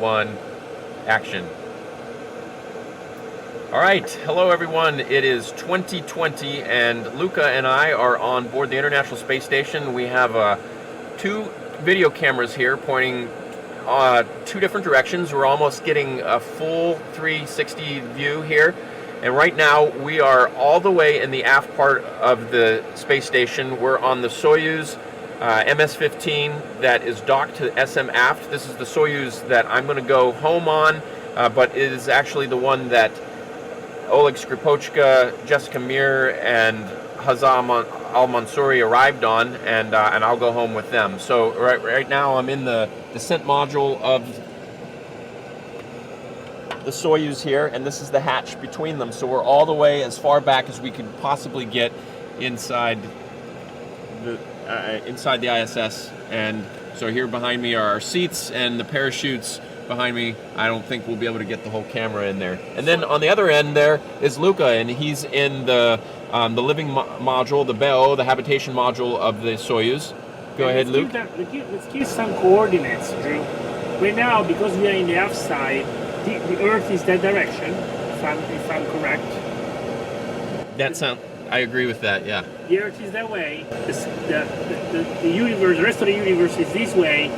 1, action. All right, hello everyone. It is 2020 and Luca and I are on board the International Space Station. We have 2 video cameras here pointing 2 different directions. We're almost getting a full 360 view here. And right now we are all the way in the aft part of the space station. We're on the Soyuz MS-15 that is docked to SM aft. This is the Soyuz that I'm going to go home on, but it is actually the one that Oleg Skripochka, Jessica Meir, and Hazam Al-Mansouri arrived on, and I'll go home with them. So right now I'm in the descent module of the Soyuz here, and this is the hatch between them. So we're all the way as far back as we could possibly get inside the ISS. And so here behind me are our seats and the parachutes behind me. I don't think we'll be able to get the whole camera in there. And then on the other end there is Luca, and he's in the living module, the BEO, the habitation module of the Soyuz. Go ahead, Luke. Let's give some coordinates, Drew. Right now, because we are in the aft side, the Earth is that direction, if I'm correct. I agree with that, yeah. The Earth is that way. The universe, the rest of the universe is this way,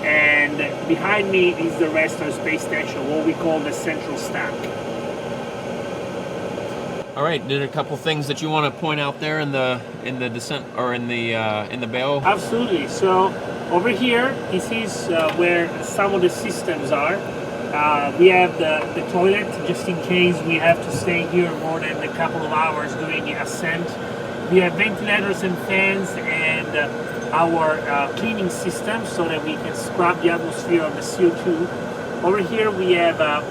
and behind me is the rest of the space station, what we call the central stack. All right. There are a couple things that you want to point out there in the descent or in the BEO. Absolutely. So over here, this is where some of the systems are. We have the toilet, just in case we have to stay here more than a couple of hours during the ascent. We have ventilators and fans and our cleaning system so that we can scrub the atmosphere of the CO2. Over here we have a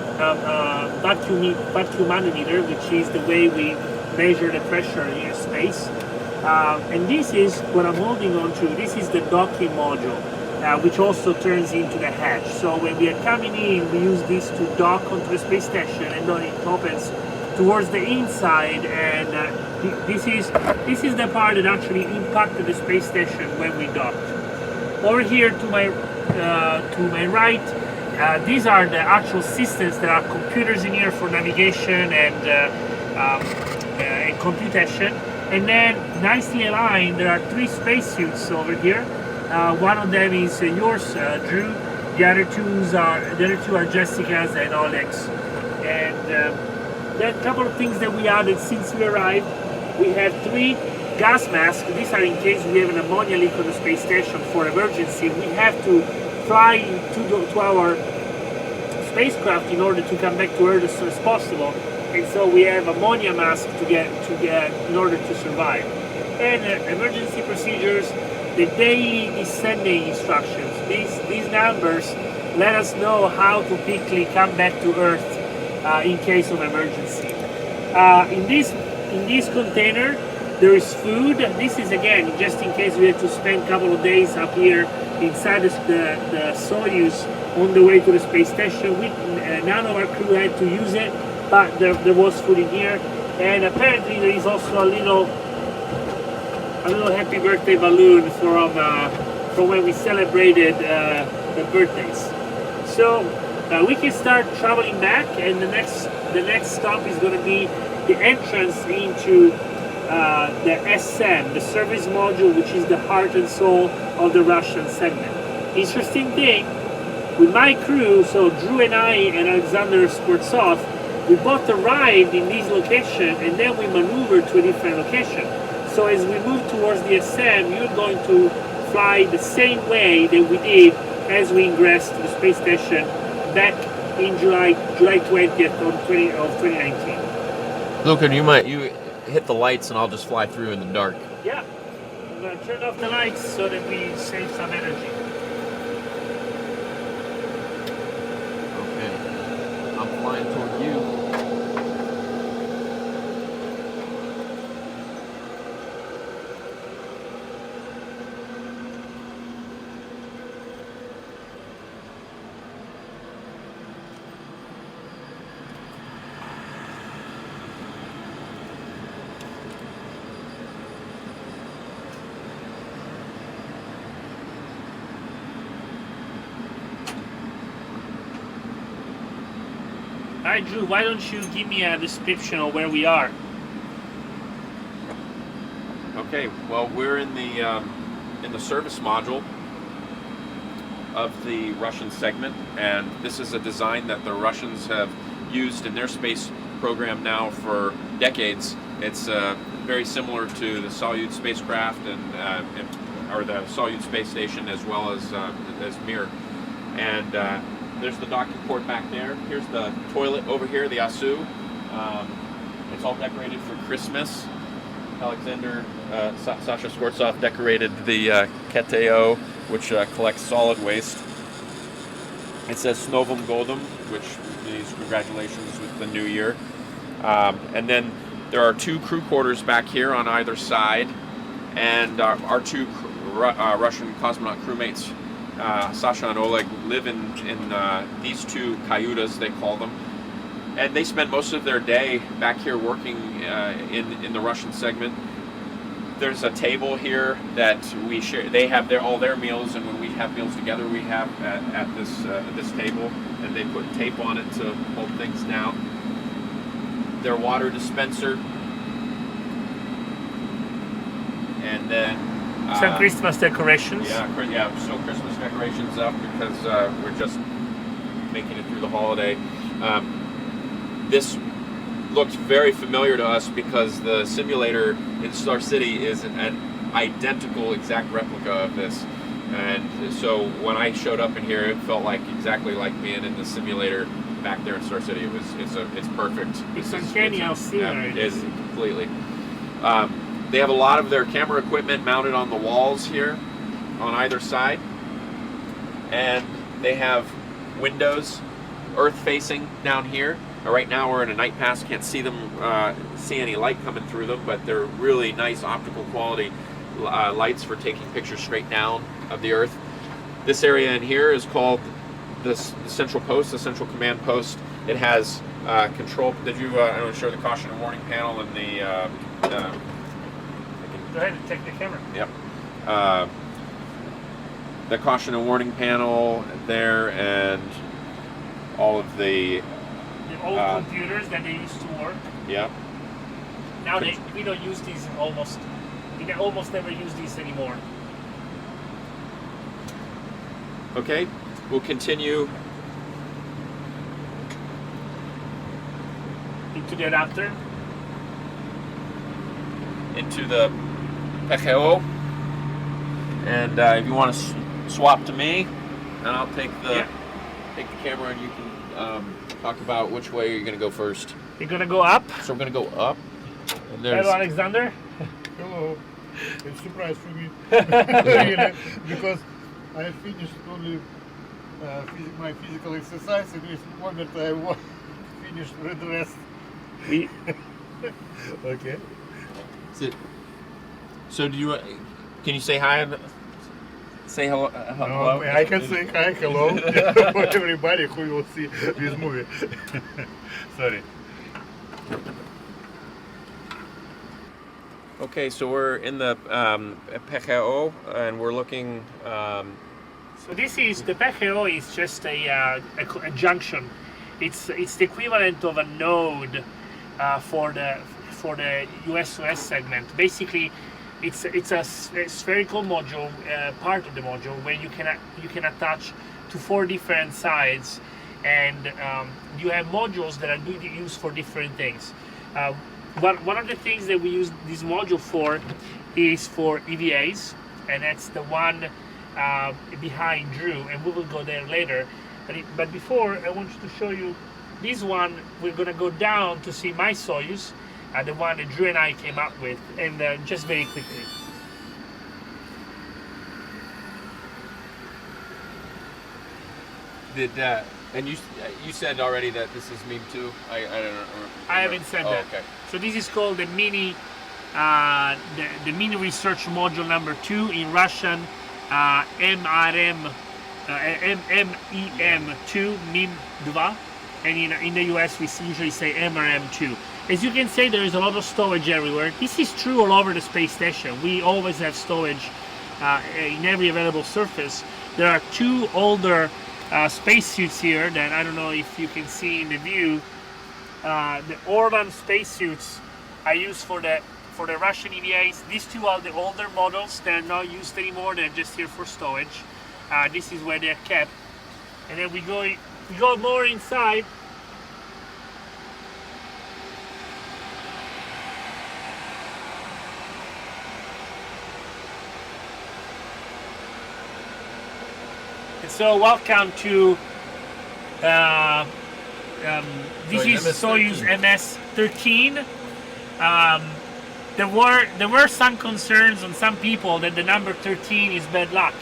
vacuum manometer, which is the way we measure the pressure in space. And this is what I'm holding on to. This is the docking module, which also turns into the hatch. So when we are coming in, we use this to dock onto the space station, and then it opens towards the inside. And this is the part that actually impacted the space station when we docked. Over here to my right, these are the actual systems. There are computers in here for navigation and computation. And then, nicely aligned, there are 3 spacesuits over here. One of them is yours, Drew. The other two are Jessica's and Oleg's. And there are a couple of things that we added since we arrived. We have 3 gas masks. These are in case we have an ammonia leak on the space station for emergency. We have to fly to our spacecraft in order to come back to Earth as soon as possible. And so we have ammonia mask to get in order to survive. And emergency procedures, the daily descending instructions. These numbers let us know how to quickly come back to Earth in case of emergency. In this container there is food. This is again just in case we have to spend a couple of days up here inside the Soyuz on the way to the space station. None of our crew had to use it, but there was food in here, and apparently there is also a little happy birthday balloon from when we celebrated the birthdays. So we can start traveling back, and the next stop is going to be the entrance into the SM, the service module, which is the heart and soul of the Russian segment. Interesting thing, with my crew, so Drew and I and Alexander Skvortsov, we both arrived in this location and then we maneuvered to a different location. So as we move towards the SM, you're going to fly the same way that we did as we ingressed to the space station back in July 20th of 2019. Luca, you hit the lights and I'll just fly through in the dark. Yeah, I'm going to turn off the lights so that we save some energy. Okay, I'm flying toward you. right, Drew, why don't you give me a description of where we are? Okay, well, we're in the service module of the Russian segment, and this is a design that the Russians have used in their space program now for decades. It's very similar to the Soyuz spacecraft or the Soyuz space station, as well as Mir. And there's the docking port back there. Here's the toilet over here, the ASU. It's all decorated for Christmas. Alexander Sasha Skvortsov decorated the KTO, which collects solid waste. It says S Novim Godom, which means congratulations with the new year. And then there are 2 crew quarters back here on either side, and our 2 Russian cosmonaut crewmates, Sasha and Oleg, live in these 2 cayutas, they call them. And they spend most of their day back here working in the Russian segment. There's a table here that we share. They have all their meals, and when we have meals together, we have at this table, and they put tape on it to hold things down. Their water dispenser, and then Some Christmas decorations. Yeah, still Christmas decorations up because we're just making it through the holiday. This looks very familiar to us because the simulator in Star City is an identical exact replica of this. And so when I showed up in here, it felt like exactly like being in the simulator back there in Star City. It's perfect. It's uncanny how similar it is completely. They have a lot of their camera equipment mounted on the walls here on either side, and they have windows earth facing down here. Right now we're in a night pass, can't see any light coming through them, but they're really nice optical quality lights for taking pictures straight down of the earth. This area in here is called the central post, the central command post. It has control. Did you I want to show the caution and warning panel and the Go ahead and take the camera. Yep. The caution and warning panel there, and all of the old computers that they used to work. Yeah. Now we don't use these almost. We almost never use these anymore. Okay, we'll continue into the adapter. Into the PKO. And if you want to swap to me, and I'll take the camera, and you can talk about which way you're going to go first. You're going to go up. So we're going to go up. And hello, Alexander. Hello. It's a surprise for me. Because I finished only my physical exercise, and this moment I finished with the rest. Okay. So do you? Can you say hi? Say hello. No, I can say hi, hello for everybody who will see this movie. Sorry. Okay, so we're in the PKO, and we're looking. So this is the PKO is just a junction. It's the equivalent of a node for the US-US segment. Basically, it's a spherical module, part of the module where you can attach to 4 different sides, and you have modules that are used for different things. One of the things that we use this module for is for EVAs, and that's the one behind Drew, and we will go there later. But before, I want to show you this one. We're going to go down to see my Soyuz, the one that Drew and I came up with, and just very quickly. And you said already that this is meme 2. I don't know. I haven't said that. Okay. So this is called the mini research module number 2 in Russian, MEM2 MEM2, and in the US we usually say MRM2. As you can see, there is a lot of stowage everywhere. This is true all over the space station. We always have stowage in every available surface. There are 2 older spacesuits here that I don't know if you can see in the view. the Orlan spacesuits I use for the Russian EVAs. These two are the older models. They're not used anymore. They're just here for storage. This is where they're kept. And then we go more inside. And so welcome to this is Soyuz MS-13. There were some concerns on some people that the number 13 is bad luck,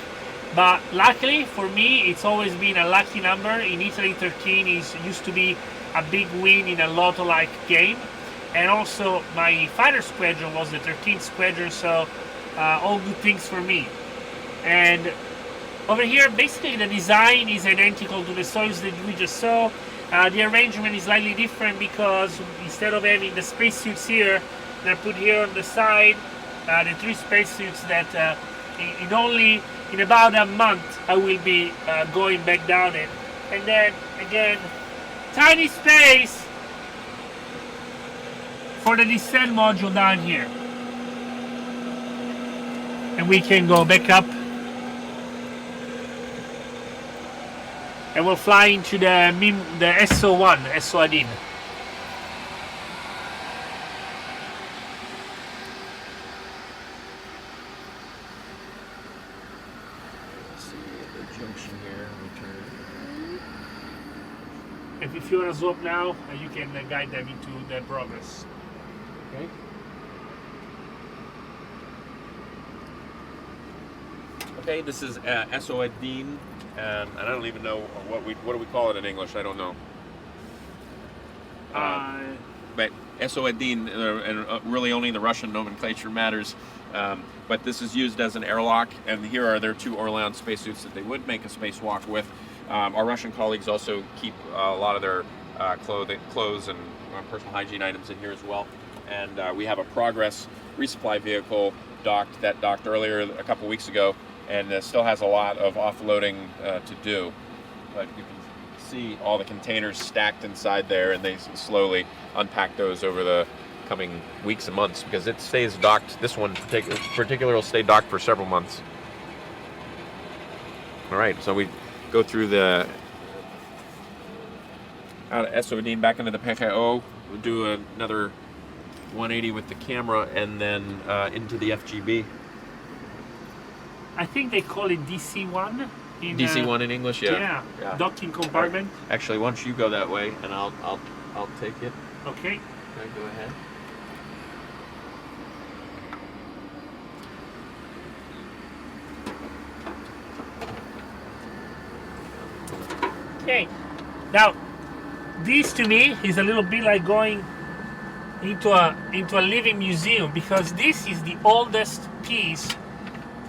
but luckily for me, it's always been a lucky number. In Italy, 13 used to be a big win in a lotto-like game, and also my fighter squadron was the 13th squadron, so all good things for me. And over here, basically the design is identical to the Soyuz that we just saw. The arrangement is slightly different because instead of having the spacesuits here, they're put here on the side. The three spacesuits that in about a month I will be going back down it. And then again, tiny space for the descent module down here. And we can go back up. And we'll fly into the SO1, SO1. See the junction here. Return. If you want to zoom now, you can guide them into the progress. Okay. Okay, this is SO1, and I don't even know what do we call it in English. I don't know. But SO1, and really only the Russian nomenclature matters. But this is used as an airlock, and here are their two Orlan spacesuits that they would make a spacewalk with. Our Russian colleagues also keep a lot of their clothes and personal hygiene items in here as well. And we have a Progress resupply vehicle that docked earlier a couple weeks ago, and still has a lot of offloading to do. But you can see all the containers stacked inside there, and they slowly unpack those over the coming weeks and months because it stays docked. This one in particular will stay docked for several months. All right, so we go through the out of SO1 back into the PKO. We'll do another 180 with the camera, and then into the FGB. I think they call it DC1. DC1 in English, yeah. Docking compartment. Actually, why don't you go that way, and I'll take it. Okay. Okay, go ahead. Okay. Now, this to me is a little bit like going into a living museum, because this is the oldest piece,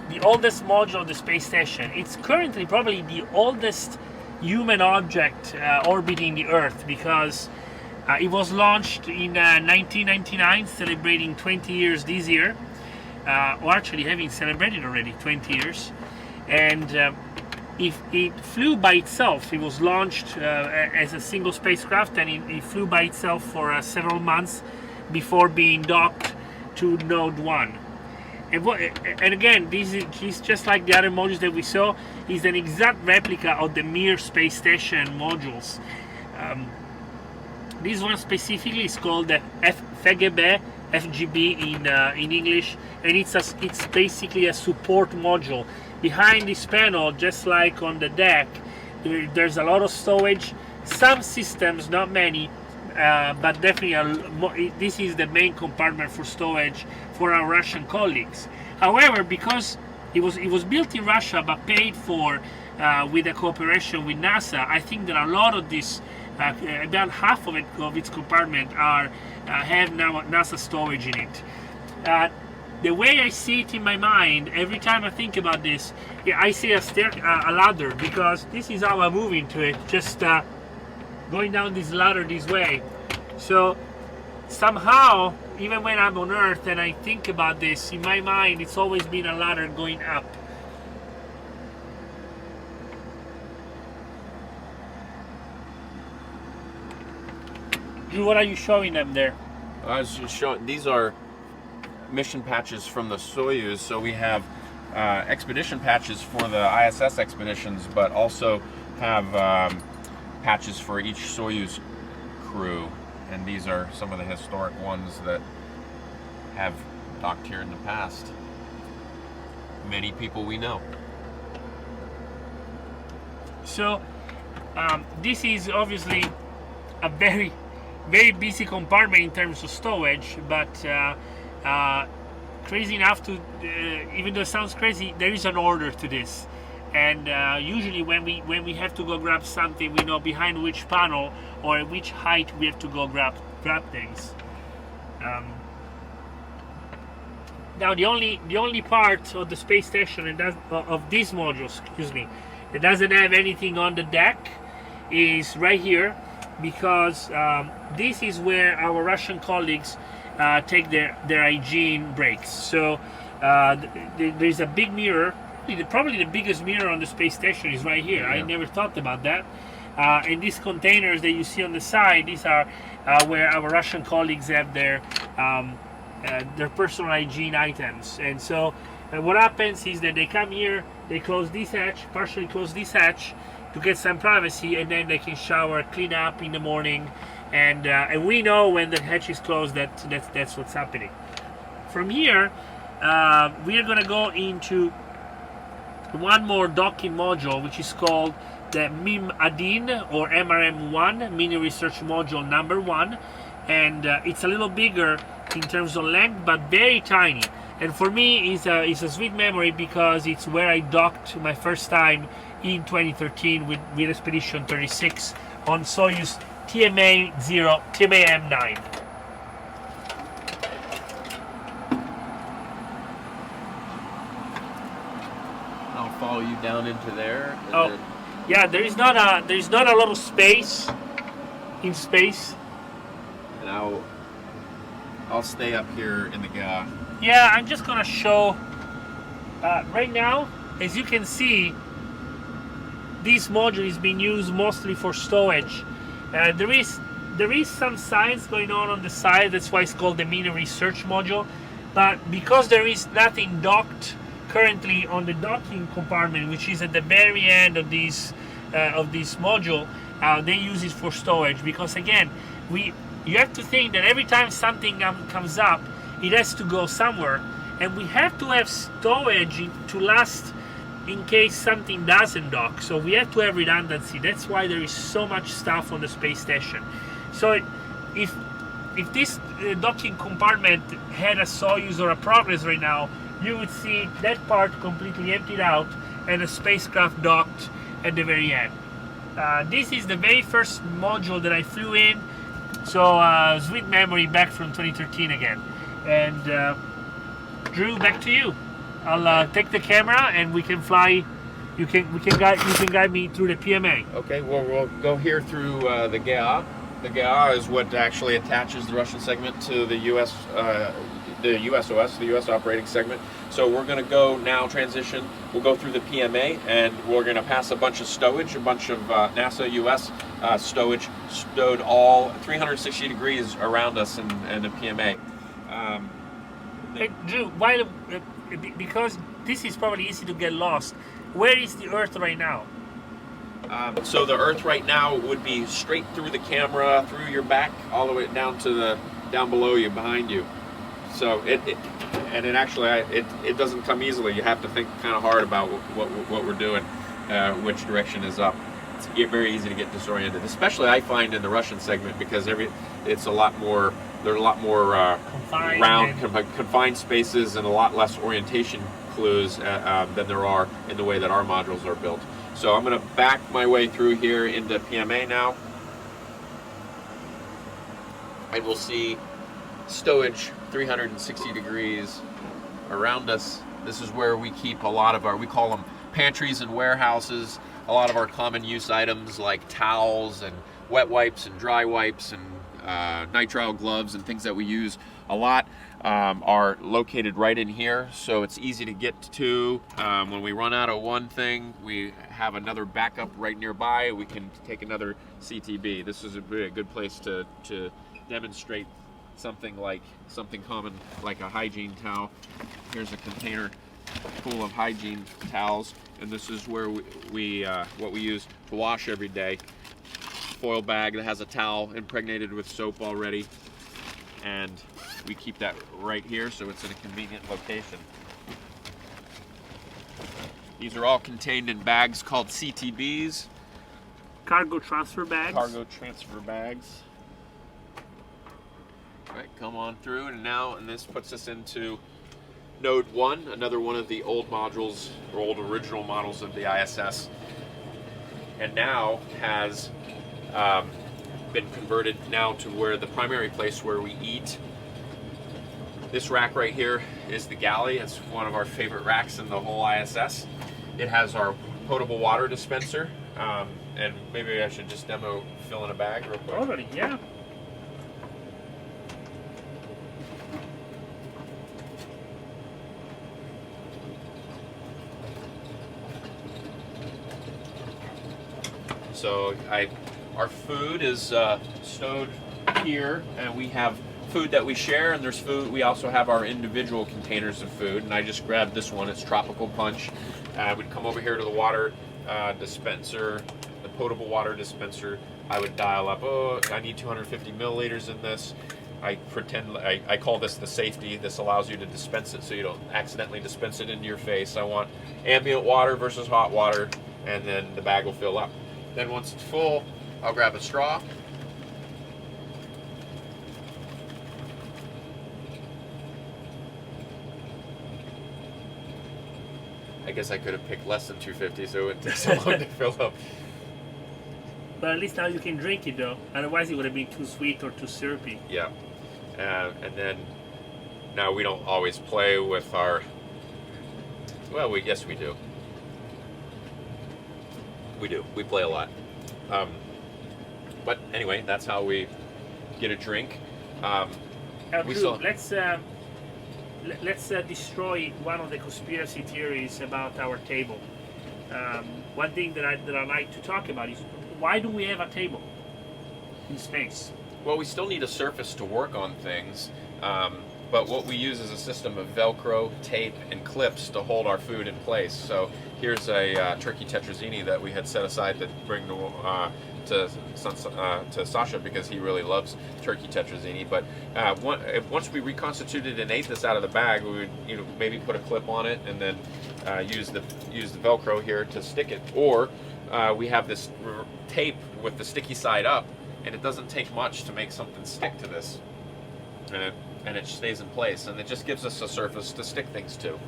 the oldest module of the space station. It's currently probably the oldest human object orbiting the Earth, because it was launched in 1999, celebrating 20 years this year, or actually having celebrated already 20 years. And if it flew by itself, it was launched as a single spacecraft, and it flew by itself for several months before being docked to Node 1. And again, this is just like the other modules that we saw, is an exact replica of the Mir space station modules. This one specifically is called the FGB in English, and it's basically a support module. Behind this panel, just like on the deck, there's a lot of storage. Some systems, not many, but definitely this is the main compartment for storage for our Russian colleagues. However, because it was built in Russia but paid for with a cooperation with NASA, I think that a lot of this, about half of its compartment have now NASA storage in it. The way I see it in my mind, every time I think about this, I see a ladder, because this is how I move into it, just going down this ladder this way. So somehow, even when I'm on Earth and I think about this, in my mind it's always been a ladder going up. Drew, what are you showing them there? I was just showing, these are mission patches from the Soyuz. So we have expedition patches for the ISS expeditions, but also have patches for each Soyuz crew. And these are some of the historic ones that have docked here in the past. Many people we know. So this is obviously a very, very busy compartment in terms of stowage, but crazy enough to, even though it sounds crazy, there is an order to this. And usually when we have to go grab something, we know behind which panel or at which height we have to go grab things. Now the only part of the space station and of these modules, excuse me, that doesn't have anything on the deck is right here, because this is where our Russian colleagues take their hygiene breaks. So there's a big mirror. Probably the biggest mirror on the space station is right here. Yeah. I never thought about that. And these containers that you see on the side, these are where our Russian colleagues have their personal hygiene items. And so what happens is that they come here, they close this hatch, partially close this hatch to get some privacy, and then they can shower, clean up in the morning, and we know when the hatch is closed that's what's happening. From here, we are going to go into one more docking module, which is called the MIM Adin, or MRM1, Mini Research Module number 1, and it's a little bigger in terms of length, but very tiny. And for me, it's a sweet memory because it's where I docked my first time in 2013 with Expedition 36 on Soyuz TMA-M9. I'll follow you down into there. Oh, yeah. There is not a lot of space in space. And I'll stay up here in the GA. Yeah, I'm just gonna show. Right now, as you can see, this module is being used mostly for stowage. There is some science going on the side. That's why it's called the Mini Research Module. But because there is nothing docked currently on the docking compartment, which is at the very end of this module, they use it for storage. Because again, you have to think that every time something comes up, it has to go somewhere, and we have to have storage to last in case something doesn't dock. So we have to have redundancy. That's why there is so much stuff on the space station. So if this docking compartment had a Soyuz or a Progress right now, you would see that part completely emptied out and a spacecraft docked at the very end. This is the very first module that I flew in, so sweet memory back from 2013 again. And Drew, back to you. I'll take the camera and we can fly. You can guide me through the PMA. Okay, well, we'll go here through the GA. The GA is what actually attaches the Russian segment to the US, the USOS, the US operating segment. So we're going to go now, transition. We'll go through the PMA, and we're going to pass a bunch of stowage, a bunch of NASA US stowage stowed all 360 degrees around us in the PMA. Hey, Drew, because this is probably easy to get lost, where is the Earth right now? So the Earth right now would be straight through the camera, through your back, all the way down to down below you, behind you. So it doesn't come easily. You have to think kind of hard about what we're doing, which direction is up. It's very easy to get disoriented, especially I find in the Russian segment, because it's a lot more. There are a lot more confined spaces and a lot less orientation clues than there are in the way that our modules are built. So I'm going to back my way through here into PMA now, and we'll see stowage 360 degrees around us. This is where we keep a lot of we call them pantries and warehouses, a lot of our common use items like towels and wet wipes and dry wipes and nitrile gloves and things that we use a lot. are located right in here, so it's easy to get to. When we run out of one thing, we have another backup right nearby. We can take another CTB. This is a good place to demonstrate something common like a hygiene towel. Here's a container full of hygiene towels, and this is where what we use to wash every day. Foil bag that has a towel impregnated with soap already, and we keep that right here so it's in a convenient location. These are all contained in bags called CTBs. Cargo transfer bags. Cargo transfer bags. All right, come on through, and this puts us into Node 1, another one of the old modules, or old original models of the ISS, and now has been converted now to where the primary place where we eat. This rack right here is the galley. It's one of our favorite racks in the whole ISS. It has our potable water dispenser, and maybe I should just demo fill in a bag real quick. Totally, yeah. So our food is stowed here, and we have food that we share, and there's food. We also have our individual containers of food, and I just grabbed this one. It's Tropical Punch. We'd come over here to the water dispenser, the potable water dispenser. I would dial up, oh, I need 250 milliliters in this. I call this the safety. This allows you to dispense it so you don't accidentally dispense it into your face. I want ambient water versus hot water, and then the bag will fill up. Then once it's full, I'll grab a straw. I guess I could have picked less than 250 so it wouldn't take so long to fill up. But at least now you can drink it though. Otherwise it would have been too sweet or too syrupy. Yeah. And then now we don't always play with our, well, yes we do. We do. We play a lot. But anyway, that's how we get a drink. Drew, let's destroy one of the conspiracy theories about our table. One thing that I like to talk about is, why do we have a table in space? Well, we still need a surface to work on things. But what we use is a system of Velcro, tape, and clips to hold our food in place. So here's a turkey tetrazzini that we had set aside to bring to Sasha because he really loves turkey tetrazzini. But once we reconstituted and ate this out of the bag, we would maybe put a clip on it and then use the Velcro here to stick it. Or we have this tape with the sticky side up, and it doesn't take much to make something stick to this. And it stays in place, and it just gives us a surface to stick things to.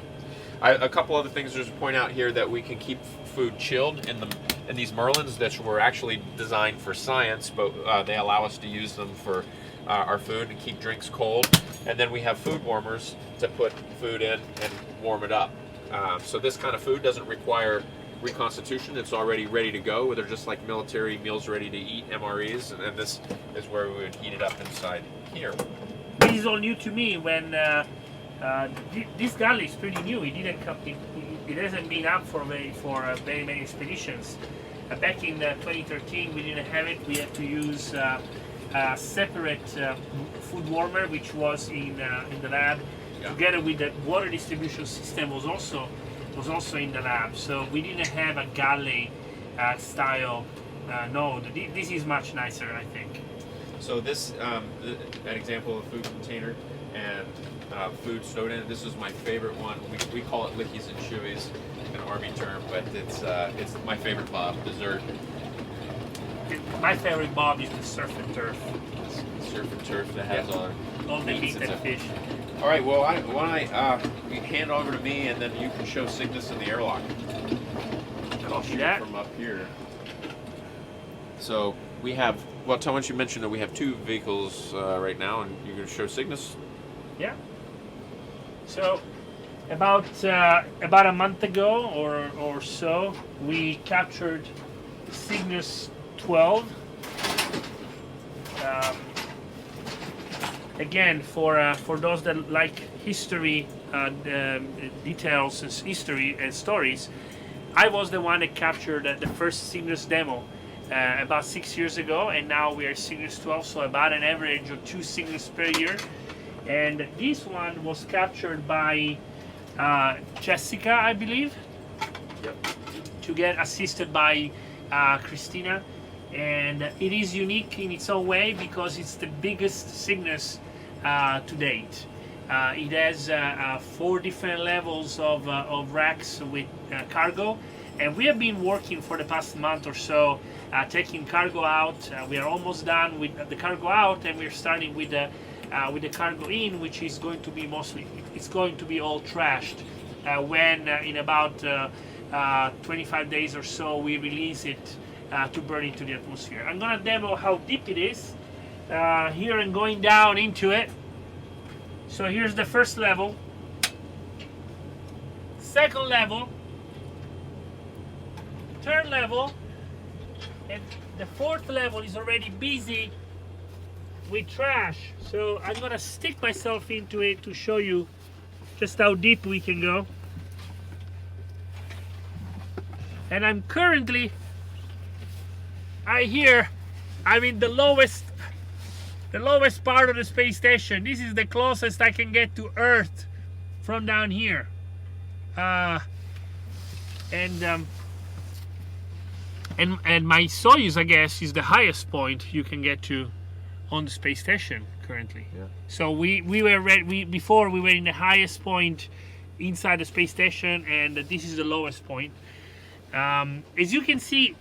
A couple other things to point out here, that we can keep food chilled in these Merlins that were actually designed for science, but they allow us to use them for our food and keep drinks cold. And then we have food warmers to put food in and warm it up. So this kind of food doesn't require reconstitution. It's already ready to go. They're just like military meals ready to eat, MREs, and this is where we would heat it up inside here. This is all new to me. When this galley is pretty new. It didn't come. It hasn't been up for very many expeditions. Back in 2013, we didn't have it. We had to use a separate food warmer, which was in the lab, together with the water distribution system was also in the lab. So we didn't have a galley style node. This is much nicer, I think. So this, an example of a food container and food stowed in it. This is my favorite one. We call it lickies and chewies, an army term, but it's my favorite Bob dessert. My favorite Bob is the surf and turf. Surf and turf that has all the meat and fish. All right. Well, why don't you hand over to me, and then you can show Cygnus in the airlock, and I'll shoot it from up here. So we have. Well, why don't you mention that we have two vehicles right now, and you're going to show Cygnus? Yeah. So, about a month ago or so, we captured Cygnus 12. again, for those that like history, details, and history and stories, I was the one that captured the first Cygnus demo about 6 years ago, and now we are Cygnus 12, so about an average of 2 Cygnus per year. And this one was captured by Jessica, I believe, to get assisted by Christina. And it is unique in its own way because it's the biggest Cygnus to date. It has 4 different levels of racks with cargo, and we have been working for the past month or so taking cargo out. We are almost done with the cargo out, and we're starting with the cargo in, which is going to be it's going to be all trashed when in about 25 days or so we release it to burn into the atmosphere. I'm gonna demo how deep it is here and going down into it. So here's the first level, second level, third level, and the fourth level is already busy with trash. So I'm gonna stick myself into it to show you just how deep we can go. And I'm currently, I'm in the lowest part of the space station. This is the closest I can get to Earth from down here. And my Soyuz, I guess, is the highest point you can get to on the space station currently. Yeah. So before we were in the highest point inside the space station, and this is the lowest point. As you can see,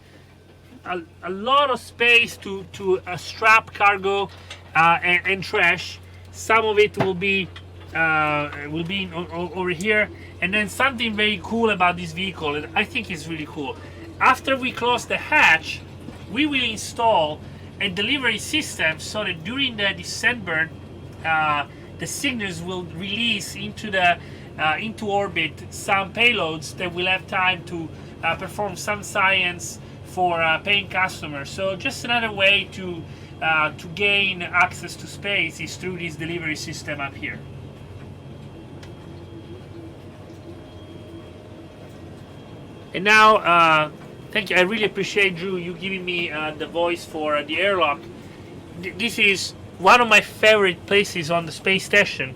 a lot of space to strap cargo and trash. Some of it will be over here, and then something very cool about this vehicle, and I think is really cool. After we close the hatch, we will install a delivery system so that during the descent burn, the Cygnus will release into orbit some payloads that will have time to perform some science for paying customers. So just another way to gain access to space is through this delivery system up here. And now, thank you. I really appreciate, Drew, you giving me the voice for the airlock. This is one of my favorite places on the space station.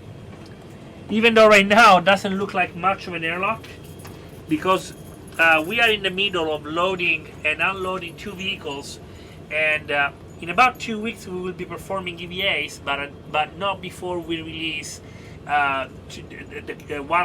Even though right now it doesn't look like much of an airlock, because we are in the middle of loading and unloading 2 vehicles, and in about 2 weeks we will be performing EVAs, but not before we release one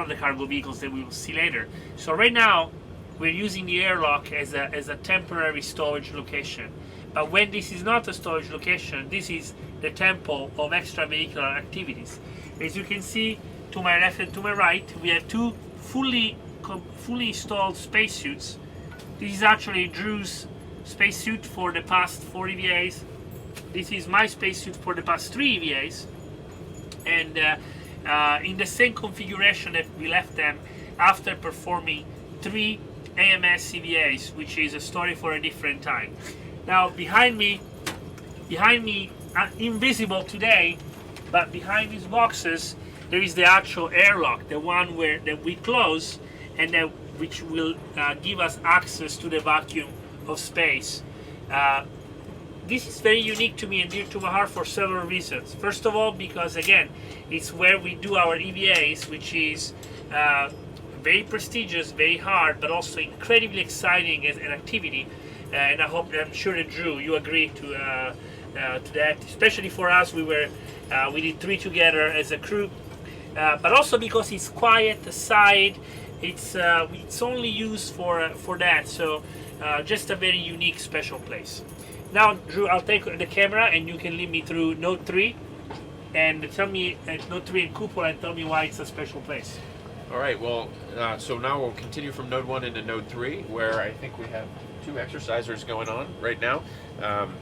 of the cargo vehicles that we will see later. So right now we're using the airlock as a temporary storage location. But when this is not a storage location, this is the temple of extravehicular activities. As you can see, to my left and to my right, we have 2 fully installed spacesuits. This is actually Drew's spacesuit for the past 4 EVAs. This is my spacesuit for the past 3 EVAs. And in the same configuration that we left them after performing 3 AMS EVAs, which is a story for a different time. Now behind me, invisible today, but behind these boxes, there is the actual airlock, the one that we close, and which will give us access to the vacuum of space. This is very unique to me and dear to my heart for several reasons. First of all, because again, it's where we do our EVAs, which is very prestigious, very hard, but also incredibly exciting as an activity. And I'm sure that Drew, you agree to that, especially for us. We did 3 together as a crew, but also because it's quiet aside. It's only used for that. So just a very unique, special place. Now, Drew, I'll take the camera and you can lead me through Node 3 and tell me Node 3 and Cupola and tell me why it's a special place. All right, well, so now we'll continue from Node 1 into Node 3, where I think we have 2 exercisers going on right now.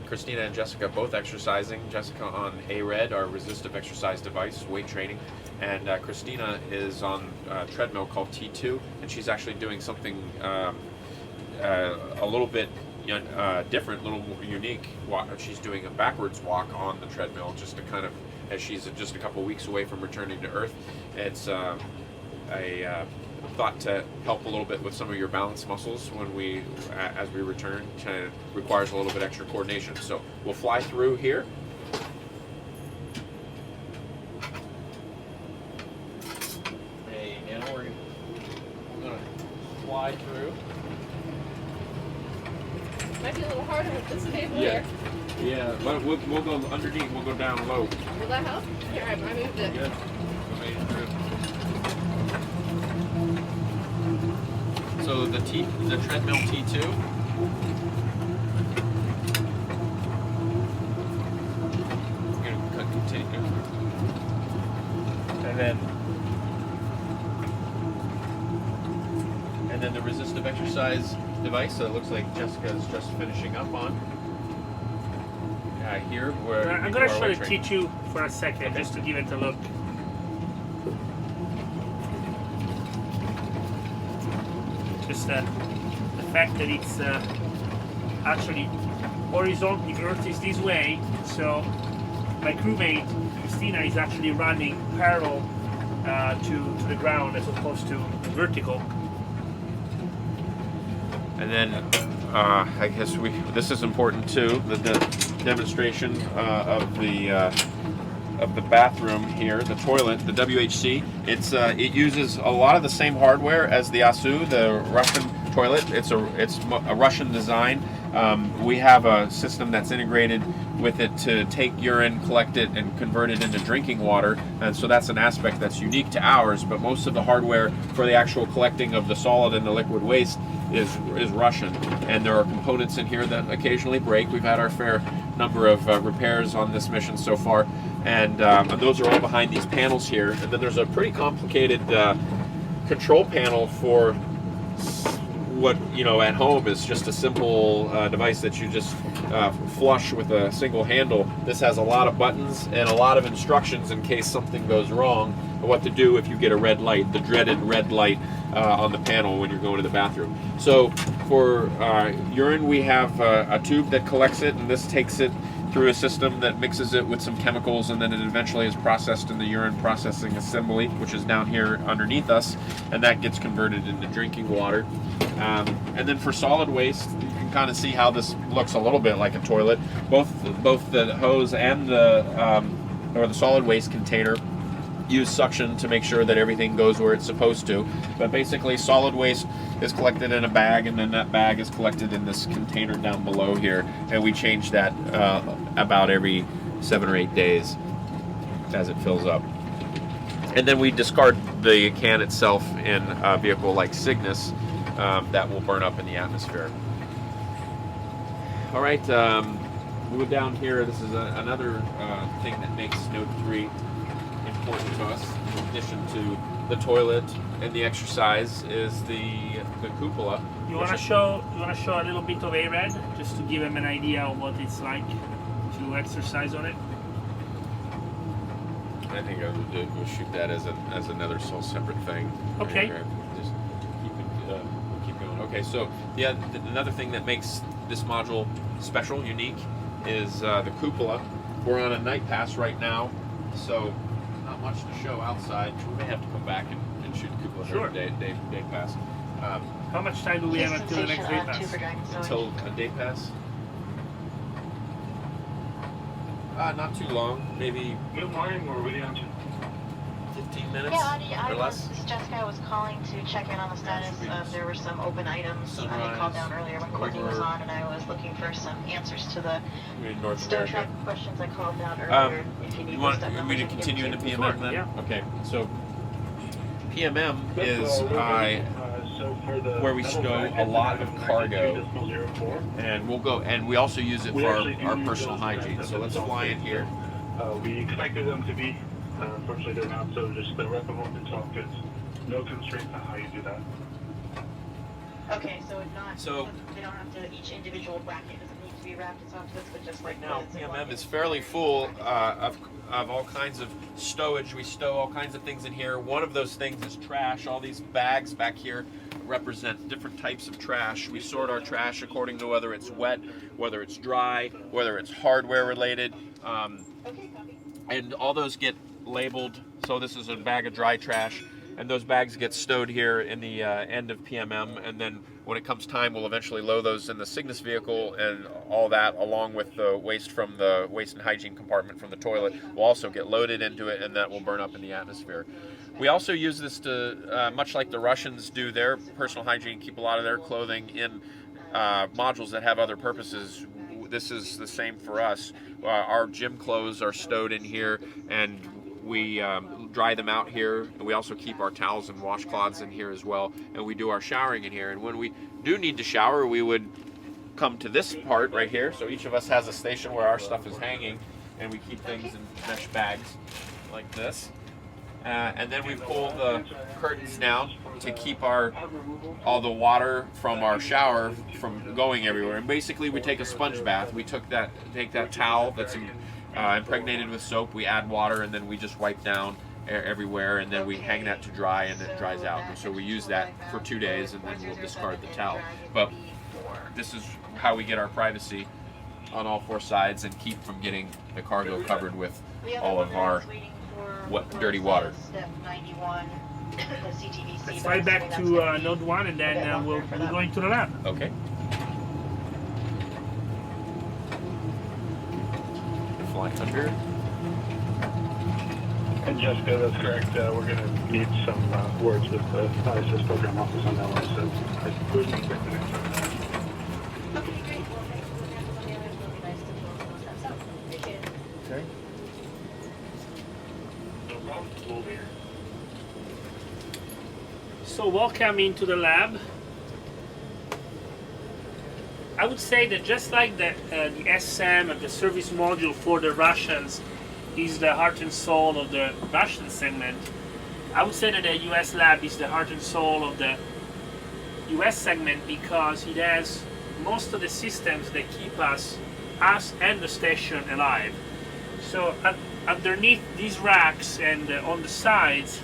Christina and Jessica both exercising. Jessica on ARED, our resistive exercise device, weight training, and Christina is on a treadmill called T2, and she's actually doing something a little bit different, a little more unique. She's doing a backwards walk on the treadmill just to kind of as she's just a couple weeks away from returning to Earth. It's thought to help a little bit with some of your balance muscles as we return. Kind of requires a little bit extra coordination. So we'll fly through here. Hey, Nana, we're gonna fly through. Might be a little harder with this table Yeah. here. Yeah, but we'll go underneath. We'll go down low. Will that help? Here, I moved it. Good. So the treadmill T2. We're gonna continue. And then the resistive exercise device that looks like Jessica's just finishing up on. Here where I'm going to show the T2 for a second, Okay. just to give it a look. Just the fact that it's actually horizontal, the Earth is this way, so my crewmate Christina is actually running parallel to the ground as opposed to vertical. And then I guess this is important too. The demonstration of the bathroom here, the toilet, the WHC. It uses a lot of the same hardware as the ASU, the Russian toilet. It's a Russian design. We have a system that's integrated with it to take urine, collect it, and convert it into drinking water. And so that's an aspect that's unique to ours. But most of the hardware for the actual collecting of the solid and the liquid waste is Russian. And there are components in here that occasionally break. We've had our fair number of repairs on this mission so far. And those are all behind these panels here. And then there's a pretty complicated control panel for what at home is just a simple device that you just flush with a single handle. This has a lot of buttons and a lot of instructions in case something goes wrong, and what to do if you get a red light, the dreaded red light on the panel when you're going to the bathroom. So for urine, we have a tube that collects it, and this takes it through a system that mixes it with some chemicals, and then it eventually is processed in the urine processing assembly, which is down here underneath us, and that gets converted into drinking water. And then for solid waste, you can kind of see how this looks a little bit like a toilet. Both the hose and the solid waste container use suction to make sure that everything goes where it's supposed to. But basically, solid waste is collected in a bag, and then that bag is collected in this container down below here, and we change that about every 7 or 8 days as it fills up. And then we discard the can itself in a vehicle like Cygnus that will burn up in the atmosphere. All right, move down here. This is another thing that makes Node 3 important to us, in addition to the toilet and the exercise, is the cupola. You want to show a little bit of ARED, just to give them an idea of what it's like to exercise on it. I think we'll shoot that as another separate thing. Okay. Just keep going. Okay, so another thing that makes this module special, unique, is the cupola. We're on a night pass right now, so not much to show outside. We may have to come back and shoot the cupola Sure. during day pass. How much time do we have until the next day pass? Until a day pass? Not too long. Maybe Good morning, we're really on 15 minutes Yeah, Audie, or less. this is Jessica. I was calling to check in on the status. There were some open items. I had called down earlier when Courtney was on, and I was looking for some answers to the We're in North Star America. Trek questions I called down earlier. If you need You the want step me numbers, to I can give continue them into to you. PMM then? Yeah. Okay, so PMM is where we stow a lot of cargo, and we'll go, and we also use it for our personal hygiene. So let's fly in here. We expected them to be. Unfortunately, they're not. So just the rep of it's all good. No constraints on how you do that. Okay, so it's not. So- they don't have to. Each individual bracket doesn't need to be wrapped its own twist, but just like Now this, it's PMM one. is fairly full of all kinds of stowage. We stow all kinds of things in here. One of those things is trash. All these bags back here represent different types of trash. We sort our trash according to whether it's wet, whether it's dry, whether it's hardware related. Okay, copy. and all those get labeled. So this is a bag of dry trash, and those bags get stowed here in the end of PMM, and then when it comes time, we'll eventually load those in the Cygnus vehicle, and all that, along with the waste from the waste and hygiene compartment from the toilet, will also get loaded into it, and that will burn up in the atmosphere. We also use this to, much like the Russians do their personal hygiene, keep a lot of their clothing in modules that have other purposes. This is the same for us. Our gym clothes are stowed in here, and we dry them out here, and we also keep our towels and washcloths in here as well, and we do our showering in here. And when we do need to shower, we would come to this part right here. So each of us has a station where our stuff is hanging, and we keep things in mesh bags like this. And then we pull the curtains down to keep all the water from our shower from going everywhere. And basically, we take a sponge bath. We take that towel that's impregnated with soap, we add water, and then we just wipe down everywhere, and then we hang that to dry, and it dries out. And so we use that for 2 days, and then we'll discard the towel. But this is how we get our privacy on all 4 sides and keep from getting the cargo covered with all of our dirty water. Let's fly back to Node 1, and then we'll go into the lab. Okay. Flight under. And Jessica, that's correct. We're going to need some words with the ISS program office on that one, so I would expect the next one. Okay, great. Well, thanks for the on the other. It'll be nice to pull those steps out. Appreciate it. Okay. No problem. We'll be here. So welcome into the lab. I would say that just like the SM and the service module for the Russians is the heart and soul of the Russian segment, I would say that the US lab is the heart and soul of the US segment, because it has most of the systems that keep us and the station alive. So underneath these racks and on the sides,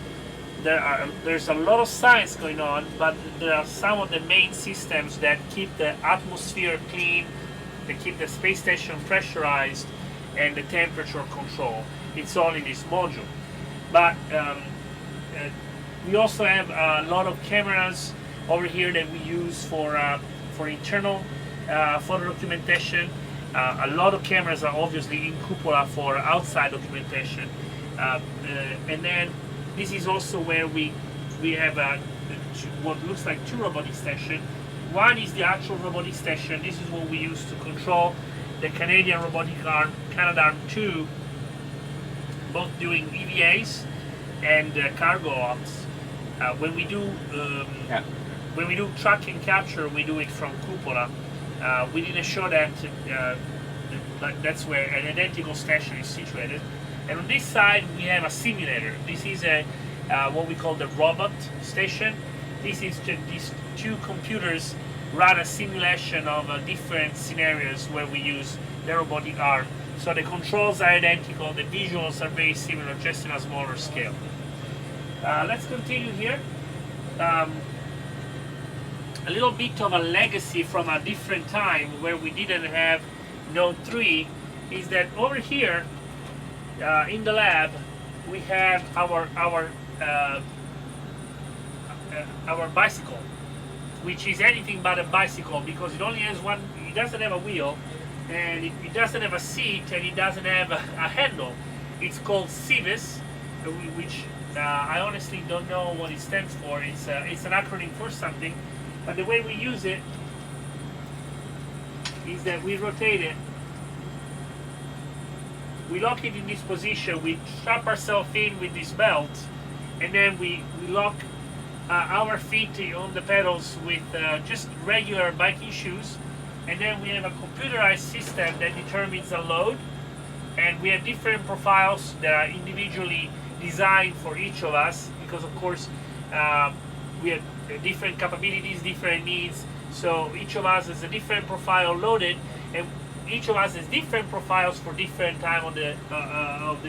there's a lot of science going on, but there are some of the main systems that keep the atmosphere clean, that keep the space station pressurized, and the temperature control. It's all in this module. But we also have a lot of cameras over here that we use for internal photo documentation. A lot of cameras are obviously in Cupola for outside documentation. And then this is also where we have what looks like 2 robotic stations. One is the actual robotic station. This is what we use to control the Canadian robotic arm, Canadarm2, both doing EVAs and cargo ops. When we do track and capture, we do it from Cupola. We didn't show that. That's where an identical station is situated. And on this side, we have a simulator. This is what we call the robot station. This is these 2 computers run a simulation of different scenarios where we use the robotic arm. So the controls are identical, the visuals are very similar, just in a smaller scale. Let's continue here. A little bit of a legacy from a different time where we didn't have Node 3 is that over here in the lab we have our bicycle, which is anything but a bicycle, because it only has one. It doesn't have a wheel, and it doesn't have a seat, and it doesn't have a handle. It's called CIVIS, which I honestly don't know what it stands for. It's an acronym for something, but the way we use it is that we rotate it, we lock it in this position, we strap ourselves in with this belt, and then we lock our feet on the pedals with just regular biking shoes, and then we have a computerized system that determines the load, and we have different profiles that are individually designed for each of us, because of course we have different capabilities, different needs, so each of us has a different profile loaded, and each of us has different profiles for different time of the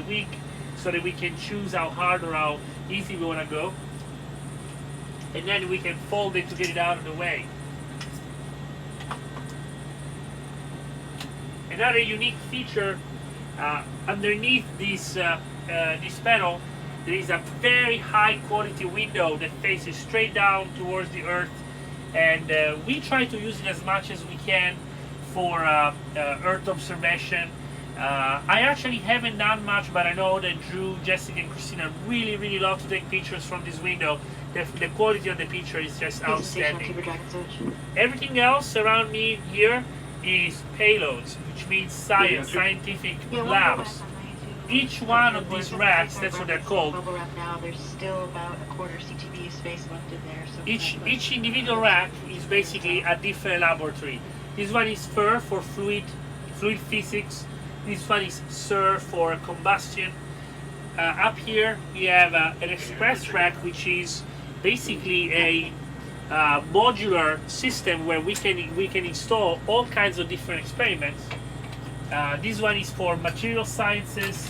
week, so that we can choose how hard or how easy we want to go, and then we can fold it to get it out of the way. Another unique feature Underneath this panel, there is a very high quality window that faces straight down towards the earth, and we try to use it as much as we can for earth observation. I actually haven't done much, but I know that Drew, Jessica, and Christina really love to take pictures from this window. The quality of the picture is just outstanding. Everything else around me here is payloads, which means scientific labs. Each one of these racks, that's what they're called. Bubble wrap now. There's still about a quarter CTB space left in there. So Each individual rack is basically a different laboratory. This one is FIR for fluid physics. This one is SIR for combustion. Up here we have an express rack, which is basically a modular system where we can install all kinds of different experiments. This one is for material sciences.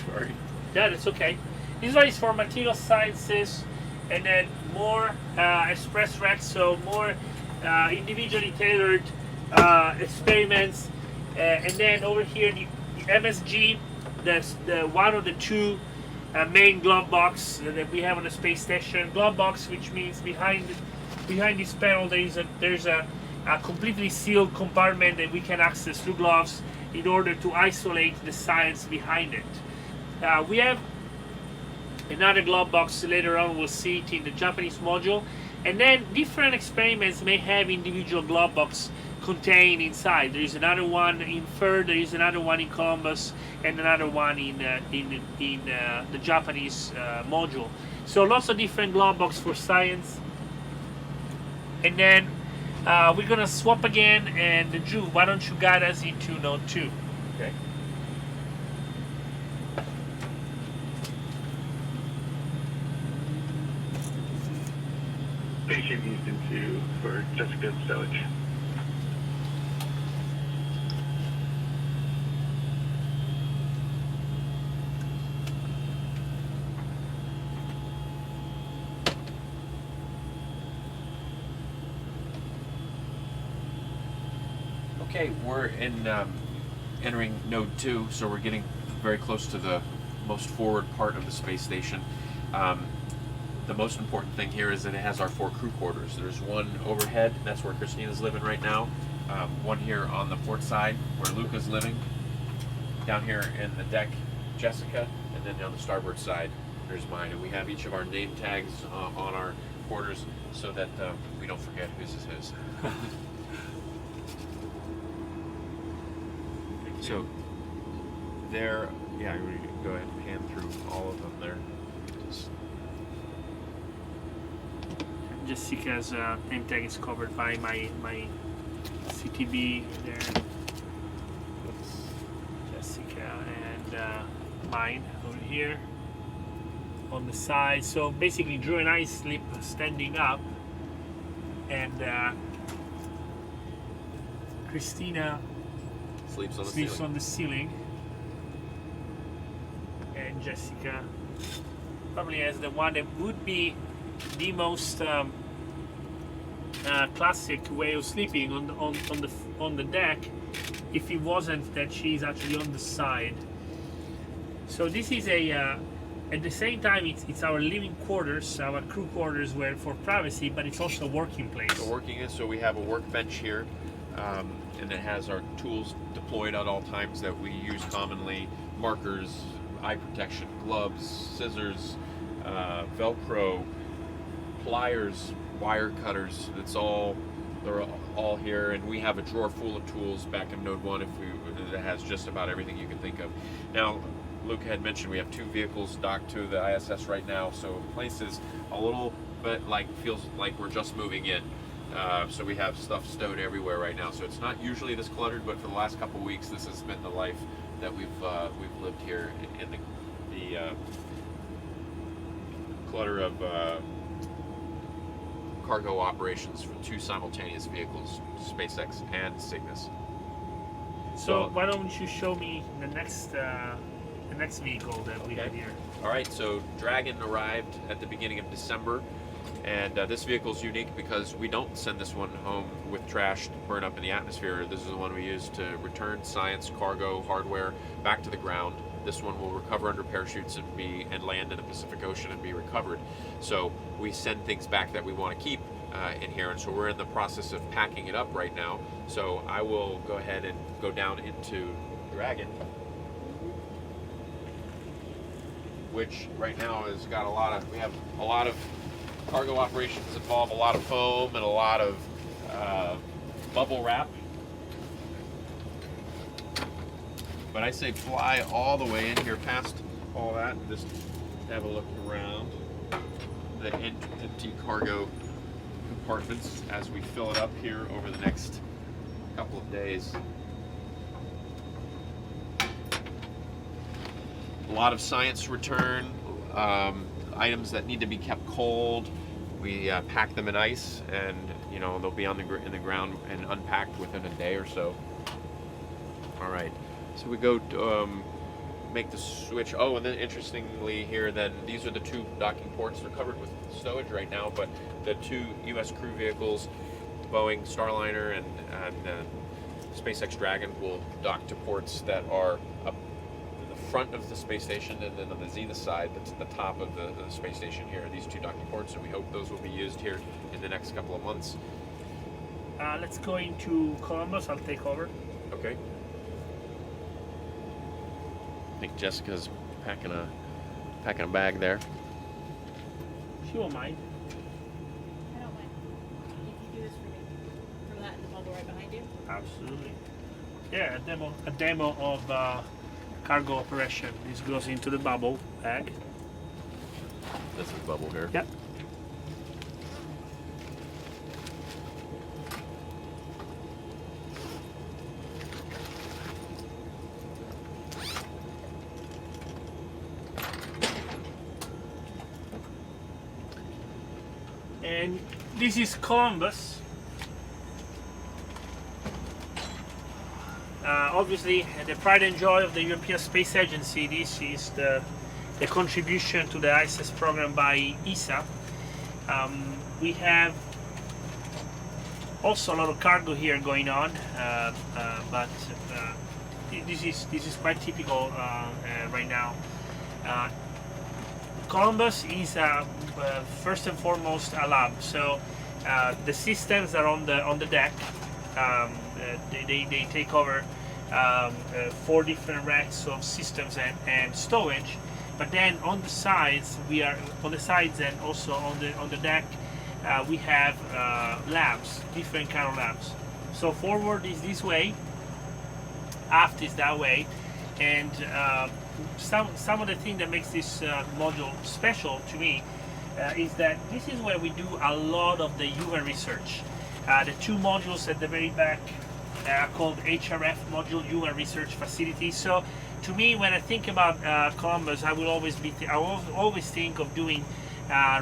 Sorry. Yeah, that's okay. This one is for material sciences, and then more express racks, so more individually tailored experiments. And then over here, the MSG, that's the one of the two main glove box that we have on the space station. Glove box, which means behind this panel there's a completely sealed compartment that we can access through gloves in order to isolate the science behind it. We have another glove box later on. We'll see it in the Japanese module, and then different experiments may have individual glove box contained inside. There is another one in FIR, there is another one in Columbus, and another one in the Japanese module. So lots of different glove box for science. And then we're gonna swap again, and Drew, why don't you guide us into node 2? Okay. Spaceship used into for Jessica's stowage. Okay, we're in entering node 2, so we're getting very close to the most forward part of the space station. The most important thing here is that it has our 4 crew quarters. There's one overhead, that's where Christina's living right now. One here on the port side where Luca's living. Down here in the deck, Jessica, and then on the starboard side, there's mine. And we have each of our name tags on our quarters so that we don't forget whose is whose. So there, yeah, we can go ahead and pan through all of them there. Just Jessica's name tag is covered by my CTB there. Jessica and mine over here on the side. So basically, Drew and I sleep standing up, and Christina sleeps sleeps on the ceiling, and Jessica probably has the one that would be the most classic way of sleeping on the deck, if it wasn't that she's actually on the side. So this is a at the same time it's our living quarters, our crew quarters, where for privacy, but it's also a working place. So we have a workbench here, and it has our tools deployed at all times that we use commonly: markers, eye protection, gloves, scissors, Velcro, pliers, wire cutters. They're all here, and we have a drawer full of tools back in Node 1 that has just about everything you can think of. Now, Luca had mentioned we have 2 vehicles docked to the ISS right now, so the place is a little bit feels like we're just moving in. So we have stuff stowed everywhere right now. So it's not usually this cluttered, but for the last couple of weeks, this has been the life that we've lived here in the clutter of cargo operations for 2 simultaneous vehicles, SpaceX and Cygnus. So why don't you show me the next vehicle that we have here? All right, so Dragon arrived at the beginning of December, And this vehicle is unique because we don't send this one home with trash to burn up in the atmosphere. This is the one we use to return science, cargo, hardware back to the ground. This one will recover under parachutes and land in the Pacific Ocean and be recovered. So we send things back that we want to keep in here, and so we're in the process of packing it up right now. So I will go ahead and go down into Dragon, which right now has got we have a lot of cargo operations involve a lot of foam and a lot of bubble wrap. But I say fly all the way in here past all that and just have a look around the empty cargo compartments as we fill it up here over the next couple of days. A lot of science return, items that need to be kept cold. We pack them in ice, and they'll be in the ground and unpacked within a day or so. All right, so we go to, make the switch. Oh, and then interestingly here, then these are the two docking ports. They're covered with stowage right now, but the two U.S. crew vehicles, Boeing Starliner and SpaceX Dragon, will dock to ports that are up front of the space station, and then on the Zenith side, that's at the top of the space station here, these two docking ports, and we hope those will be used here in the next couple of months. Let's go into Columbus. I'll take over. Okay. I think Jessica's packing a bag there. She won't mind. I don't mind. If you do this for me. From that and the bubble right behind you. Absolutely. Yeah, a demo of cargo operation. This goes into the bubble bag. This is bubble here. Yep. And this is Columbus. Obviously, the pride and joy of the European Space Agency. This is the contribution to the ISS program by ESA. We have also a lot of cargo here going on, but this is quite typical right now. Columbus is first and foremost a lab, so the systems are on the deck. They take over 4 different racks of systems and stowage, but then on the sides and also on the deck we have labs, different kind of labs. So forward is this way, aft is that way, and some of the thing that makes this module special to me is that this is where we do a lot of the human research. The 2 modules at the very back are called HRF module, Human Research Facility. So to me, when I think about Columbus, I will always think of doing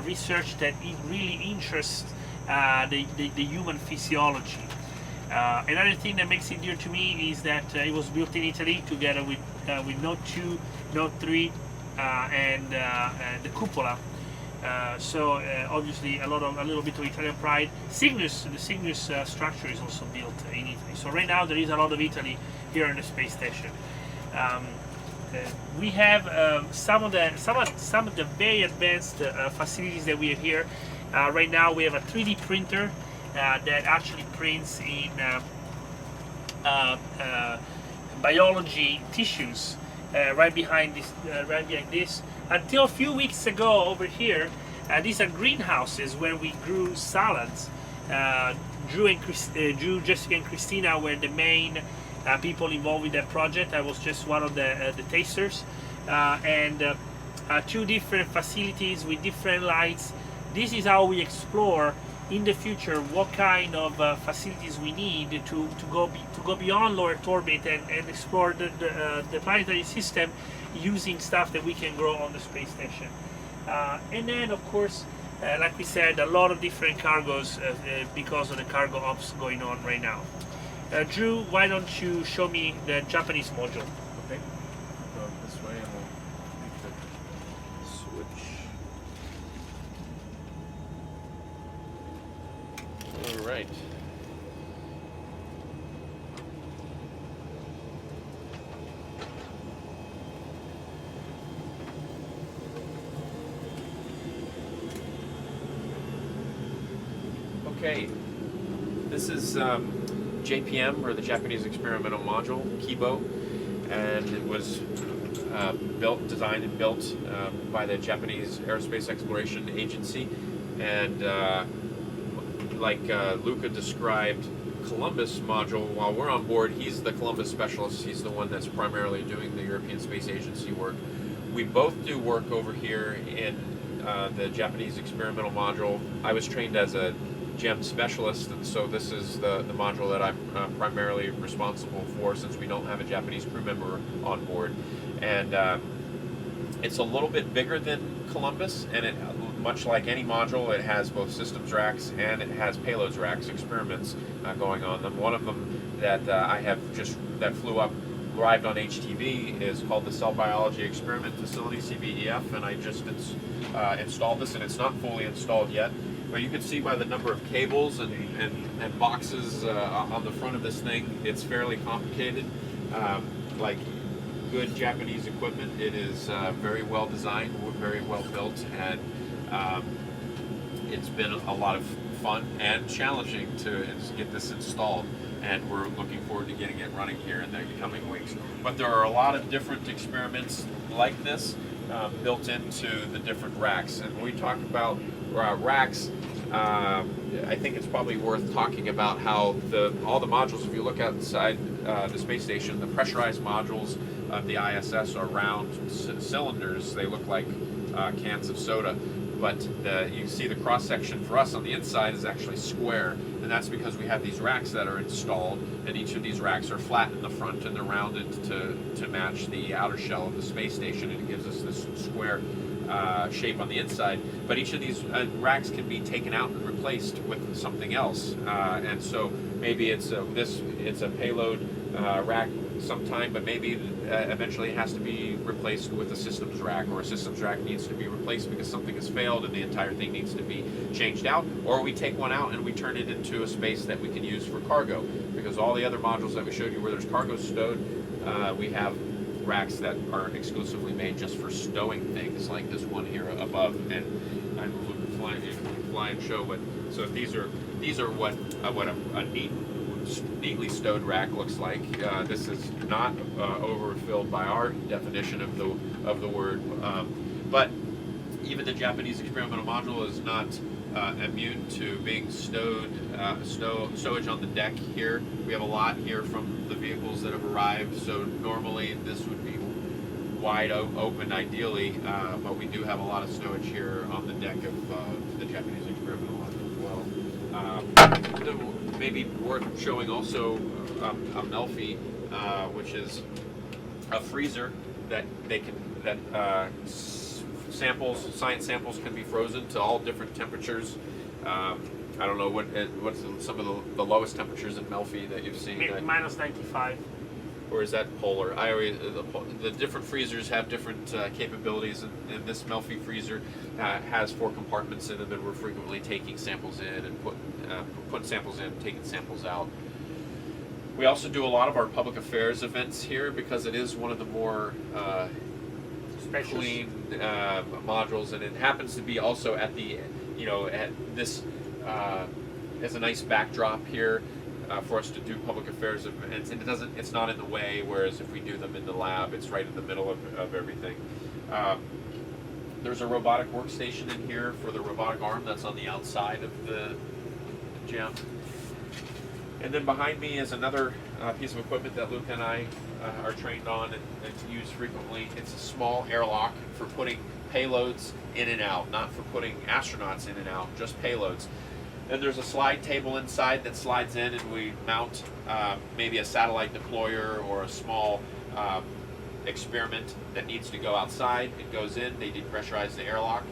research that really interests the human physiology. Another thing that makes it dear to me is that it was built in Italy together with Note 2, Note 3, and the cupola. So obviously a little bit of Italian pride. Cygnus, the Cygnus structure is also built in Italy. So right now there is a lot of Italy here in the space station. We have some of the very advanced facilities that we have here. Right now we have a 3D printer that actually prints in biology tissues right behind this. Until a few weeks ago over here, these are greenhouses where we grew salads. Drew, Jessica, and Christina were the main people involved with that project. I was just one of the tasters. And 2 different facilities with different lights. This is how we explore in the future what kind of facilities we need to go beyond low Earth orbit and explore the planetary system using stuff that we can grow on the space station. And then of course, like we said, a lot of different cargos because of the cargo ops going on right now. Drew, why don't you show me the Japanese module? Okay. Go this way and we'll make the switch. right. Okay, this is JPM, or the Japanese Experimental Module, Kibo, and it was designed and built by the Japanese Aerospace Exploration Agency. And like Luca described Columbus module, while we're on board, he's the Columbus specialist. He's the one that's primarily doing the European Space Agency work. We both do work over here in the Japanese Experimental Module. I was trained as a GEM specialist, and so this is the module that I'm primarily responsible for, since we don't have a Japanese crew member on board. And it's a little bit bigger than Columbus, and it, much like any module, it has both systems racks and it has payloads racks, experiments going on them. One of them that I have that flew up, arrived on HTV, is called the Cell Biology Experiment Facility, CBEF, and I just installed this, and it's not fully installed yet. But you can see by the number of cables and boxes on the front of this thing, it's fairly complicated. Like good Japanese equipment, it is very well designed, very well built, and it's been a lot of fun and challenging to get this installed. And we're looking forward to getting it running here in the coming weeks. But there are a lot of different experiments like this built into the different racks. And when we talk about racks, I think it's probably worth talking about how all the modules, if you look outside the space station, the pressurized modules of the ISS are round cylinders. They look like cans of soda. But you see the cross-section for us on the inside is actually square, and that's because we have these racks that are installed, and each of these racks are flat in the front and they're rounded to match the outer shell of the space station, and it gives us this square shape on the inside. But each of these racks can be taken out and replaced with something else, and so maybe it's a payload rack sometime, but maybe eventually it has to be replaced with a systems rack, or a systems rack needs to be replaced because something has failed and the entire thing needs to be changed out, or we take one out and we turn it into a space that we can use for cargo, because all the other modules that we showed you where there's cargo stowed, we have racks that are exclusively made just for stowing things, like this one here above. And I will fly and show what. So these are what a neatly stowed rack looks like. This is not overfilled by our definition of the word, but even the Japanese experimental module is not immune to being stowage on the deck here. We have a lot here from the vehicles that have arrived, so normally this would be wide open ideally, but we do have a lot of stowage here on the deck of the Japanese experimental module as well. Maybe worth showing also a Melfi, which is a freezer that science samples can be frozen to all different temperatures. I don't know what's some of the lowest temperatures in Melfi that you've seen. Minus 95. Or is that polar? The different freezers have different capabilities, and this Melfi freezer has 4 compartments in it, and we're frequently taking samples in and putting samples in, taking samples out. We also do a lot of our public affairs events here because it is one of the more clean modules, and it happens to be also at the, at this as a nice backdrop here. For us to do public affairs events, and it's not in the way, whereas if we do them in the lab, it's right in the middle of everything. There's a robotic workstation in here for the robotic arm that's on the outside of the GEM. And then behind me is another piece of equipment that Luca and I are trained on and use frequently. It's a small airlock for putting payloads in and out, not for putting astronauts in and out, just payloads. And there's a slide table inside that slides in, and we mount maybe a satellite deployer or a small experiment that needs to go outside. It goes in, they depressurize the airlock,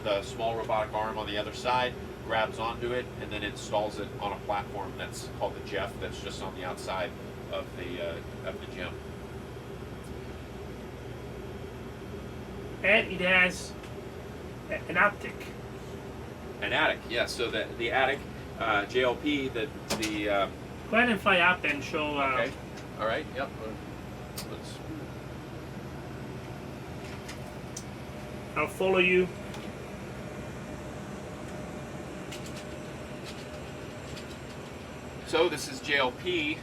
the small robotic arm on the other side grabs onto it, and then installs it on a platform that's called the Jeff, that's just on the outside of the GEM. And it has an attic. An attic, yes. So the attic JLP, the Go ahead and fly up and show. okay. All right. Yep. Let's. I'll follow you. So this is JLP,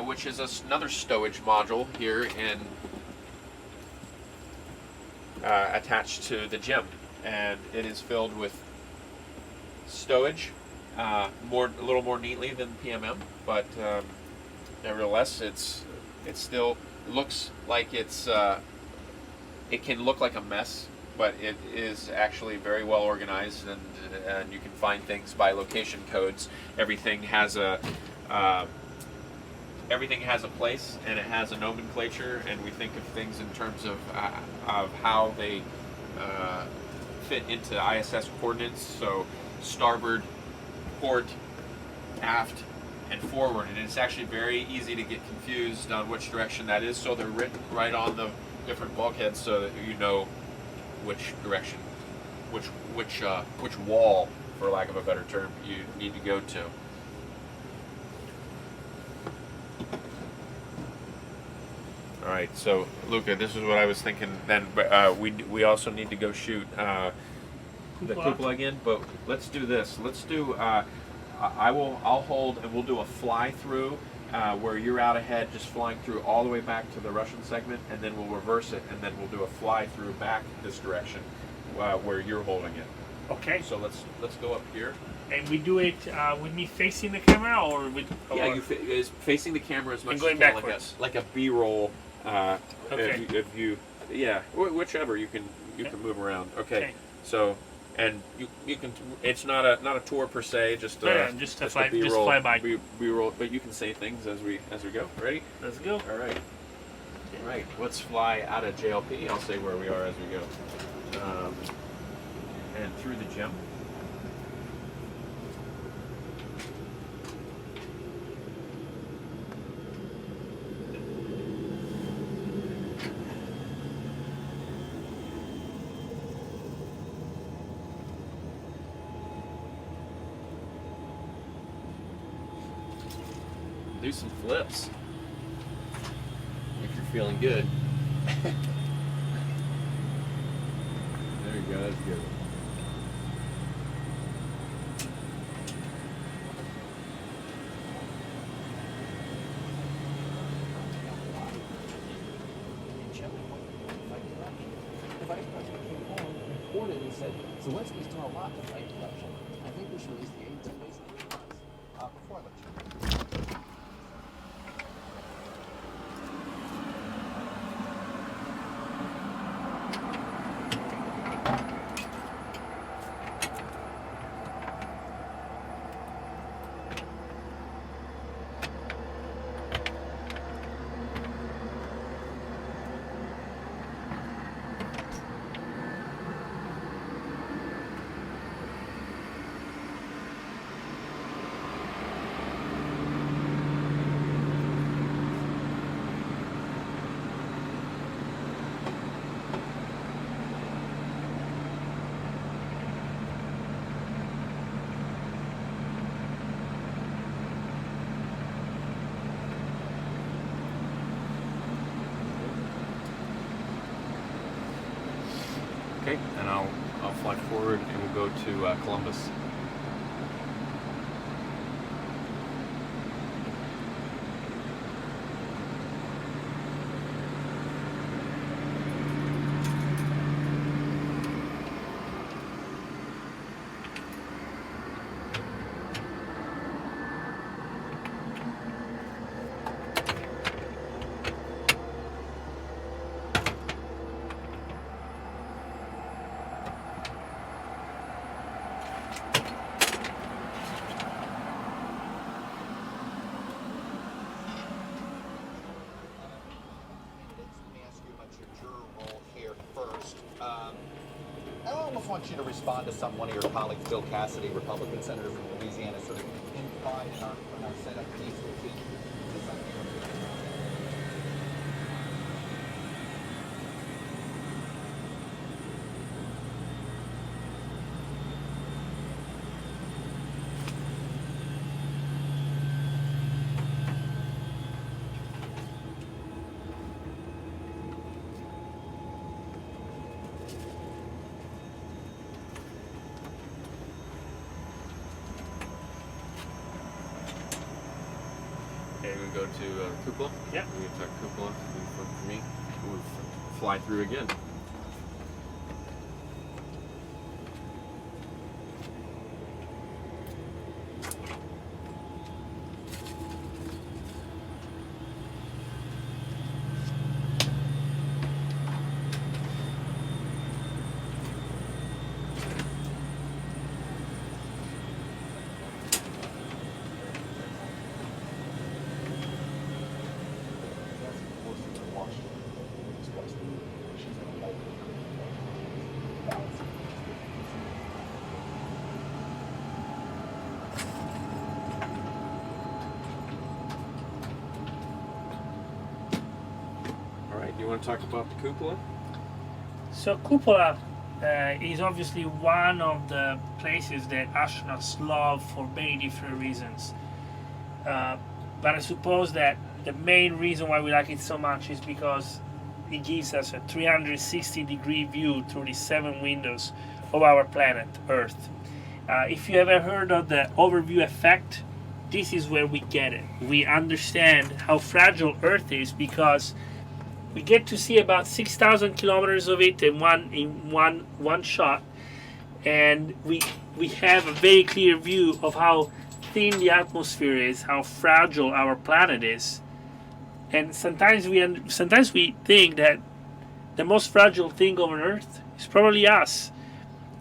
which is another stowage module here in attached to the gym, and it is filled with stowage, a little more neatly than PMM, but nevertheless, it still looks like it can look like a mess, but it is actually very well organized, and you can find things by location codes. Everything has a place, and it has a nomenclature, and we think of things in terms of how they fit into ISS coordinates. So starboard, port, aft, and forward, and it's actually very easy to get confused on which direction that is. So they're written right on the different bulkheads, so that you know which direction, which wall, for lack of a better term, you need to go to. All right, so Luca, this is what I was thinking. Then we also need to go shoot the cupola again, but let's do this. Let's do. I'll hold, and we'll do a fly through where you're out ahead, just flying through all the way back to the Russian segment, and then we'll reverse it, and then we'll do a fly through back this direction where you're holding it. Okay. So let's go up here. And we do it with me facing the camera, or with? Yeah, is facing the camera as much And going as you can, backwards. like a B-roll. Okay. If you, yeah, whichever you can move around. Okay. So, and you can. It's not a tour per se. Just just fly by. B-roll, but you can say things as we go. Ready? Let's go. All right. All right. Let's fly out of JLP. I'll say where we are as we go. And through the gym. Do some flips if you're feeling good. There you go, that's good. The vice president came home, reported, and said, Zelensky's done a lot to fight corruption. I think we should release the aid 10 days before election. Okay, and I'll fly forward, and we'll go to Columbus. I almost want you to respond to one of your colleagues, Bill Cassidy, Republican senator from Louisiana, sort of implied in our setup piece, which is this idea of Okay, we go to cupola. Yeah. We can talk cupola for me. We'll fly through again. All right, you want to talk about the cupola? So cupola is obviously one of the places that astronauts love for many different reasons. But I suppose that the main reason why we like it so much is because it gives us a 360-degree view through the 7 windows of our planet, Earth. If you ever heard of the overview effect, this is where we get it. We understand how fragile Earth is because we get to see about 6,000 kilometers of it in one shot, and we have a very clear view of how thin the atmosphere is, how fragile our planet is. And sometimes we think that the most fragile thing on Earth is probably us.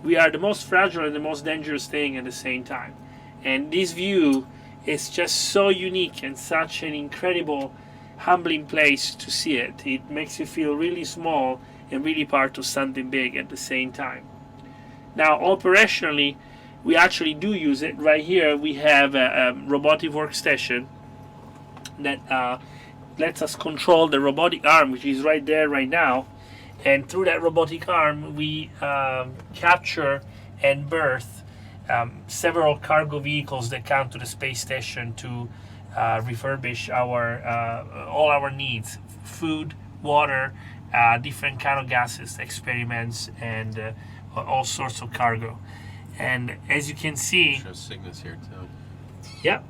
We are the most fragile and the most dangerous thing at the same time. And this view is just so unique and such an incredible, humbling place to see it. It makes you feel really small and really part of something big at the same time. Now, operationally, we actually do use it. Right here, we have a robotic workstation that lets us control the robotic arm, which is right there right now. And through that robotic arm, we capture and berth several cargo vehicles that come to the space station to refurbish all our needs: food, water, different kind of gases, experiments, and all sorts of cargo. And as you can see, Shows Cygnus here too. yeah,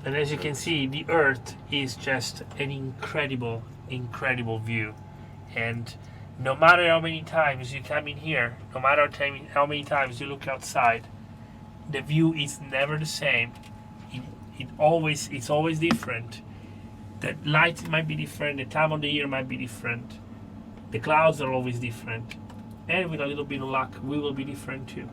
and as you can see, the Earth is just an incredible, incredible view. And no matter how many times you come in here, no matter how many times you look outside, the view is never the same. It's always different. The light might be different, the time of the year might be different, the clouds are always different, and with a little bit of luck, we will be different too.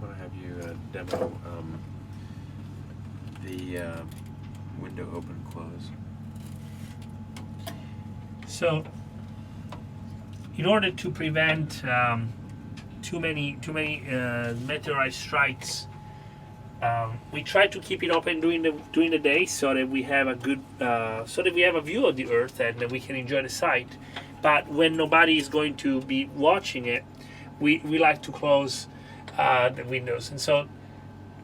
I want to have you demo the window open close. So, in order to prevent too many meteorite strikes, we try to keep it open during the day so that we have a good view of the Earth and that we can enjoy the sight. But when nobody is going to be watching it, we like to close the windows. And so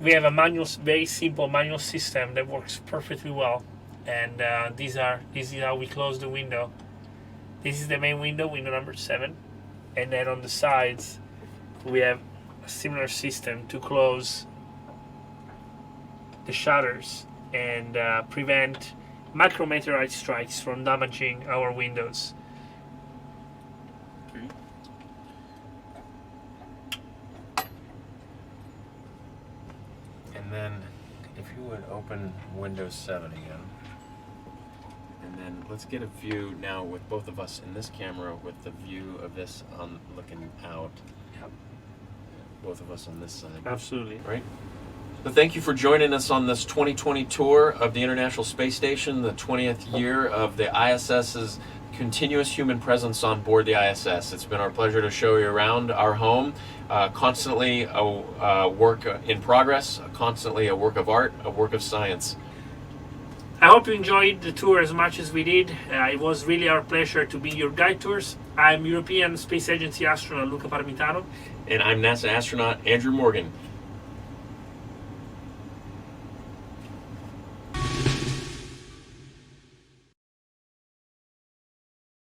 we have a very simple manual system that works perfectly well. And this is how we close the window. This is the main window number 7, and then on the sides we have a similar system to close the shutters and prevent micrometeorite strikes from damaging our windows. Okay. And then, if you would open Windows 7 again. And then let's get a view now with both of us in this camera with the view of this on looking out. Yep. Both of us on this side. Absolutely. Right? So thank you for joining us on this 2020 tour of the International Space Station, the 20th year of the ISS's continuous human presence on board the ISS. It's been our pleasure to show you around our home. Constantly a work in progress, constantly a work of art, a work of science. I hope you enjoyed the tour as much as we did. It was really our pleasure to be your guide tours. I'm European Space Agency astronaut Luca Parmitano. And I'm NASA astronaut Andrew Morgan.